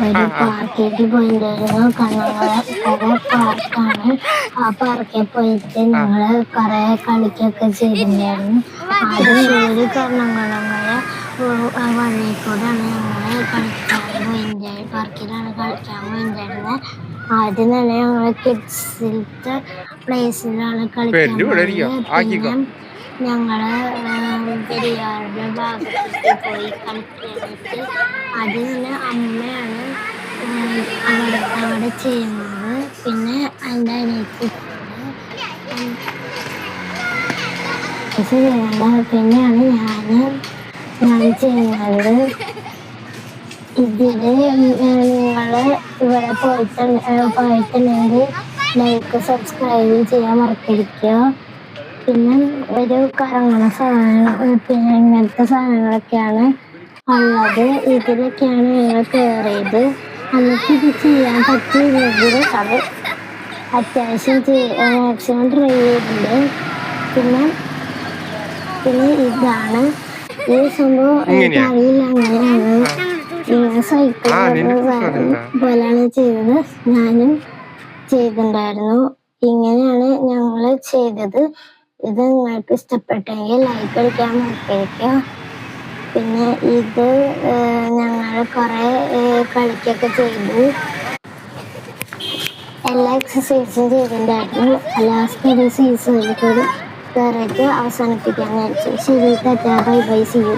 ഒരു പാർക്കിലേക്ക് പോയിട്ടുണ്ടായിരുന്നു. കണ്ണങ്കര പാർക്കാണ്. ആ പാർക്കിൽ പോയിട്ട് ഞങ്ങള് കുറെ കളിക്കൊക്കെ ചെയ്തിട്ടുണ്ടായിരുന്നു. ആദ്യം കണ്ണങ്കര വഴിയിൽ കൂടെയാണ് ഞങ്ങള് കളിക്കാൻ പോയിട്ടുണ്ടായിരുന്നത്. പാർക്കിലാണ് കളിക്കാൻ പോയിട്ടുണ്ടായിരുന്നത്. ആദ്യം തന്നെ ഞങ്ങള് കിഡ്സിലത്തെ പ്ലേസിലാണ് കളിക്കാൻ പോയത്. പിന്നെ ഞങ്ങള് പെരിയാറുടെ ഭാഗത്തേക്ക് പോയി കളിക്കാനായിട്ട്. ആദ്യം തന്നെ അമ്മയാണ് അവിടെ ചെയ്യുന്നത്. പിന്നെ എൻ്റെ അനിയത്തി പിന്നെയാണ് ഞാൻ ചെയ്യുന്നത്. ഇതില് നിങ്ങള് ഇവിടെ പോയിട്ടുണ്ടെങ്കിൽ ലൈക്ക് സബ്സ്ക്രൈബ് ചെയ്യാൻ മറക്കാതിരിക്കുക. പിന്നെ ഒരു കറങ്ങണ സാധനം, പിന്നെ ഇങ്ങനത്തെ സാധനങ്ങളൊക്കെയാണ് ഉള്ളത്. ഇതിലൊക്കെയാണ് ഞങ്ങൾ കയറിയത്. നമുക്ക് ഇത് ചെയ്യാൻ പറ്റിയില്ലെങ്കിൽ അത് അത്യാവശ്യം മാക്സിമം ട്രൈ ചെയ്തിട്ടുണ്ട്. പിന്നെ ഇതാണ് ഈ സംഭവം. എനിക്കറിയില്ല അങ്ങനെയാണ്. ഇങ്ങനെ സൈക്കിൾ പോലെയാണ് ചെയ്തത്. ഞാനും ചെയ്തിട്ടുണ്ടായിരുന്നു. ഇങ്ങനെയാണ് ഞങ്ങൾ ചെയ്തത്. ഇത് നിങ്ങൾക്ക് ഇഷ്ടപ്പെട്ടെങ്കിൽ ലൈക്ക് അടിക്കാൻ മറക്കരുത്. പിന്നെ ഇത് ഞങ്ങൾ കുറെ കളിക്കൊക്കെ ചെയ്തു. എല്ലാ എക്സസൈസും ചെയ്തിട്ടുണ്ടായിരുന്നു. ലാസ്റ്റ് ഒരു സീസണിൽ കൂടി കയറിയിട്ട് അവസാനിപ്പിക്കാൻ വിചാരിച്ചു. ശരി, tata, bye bye, see U.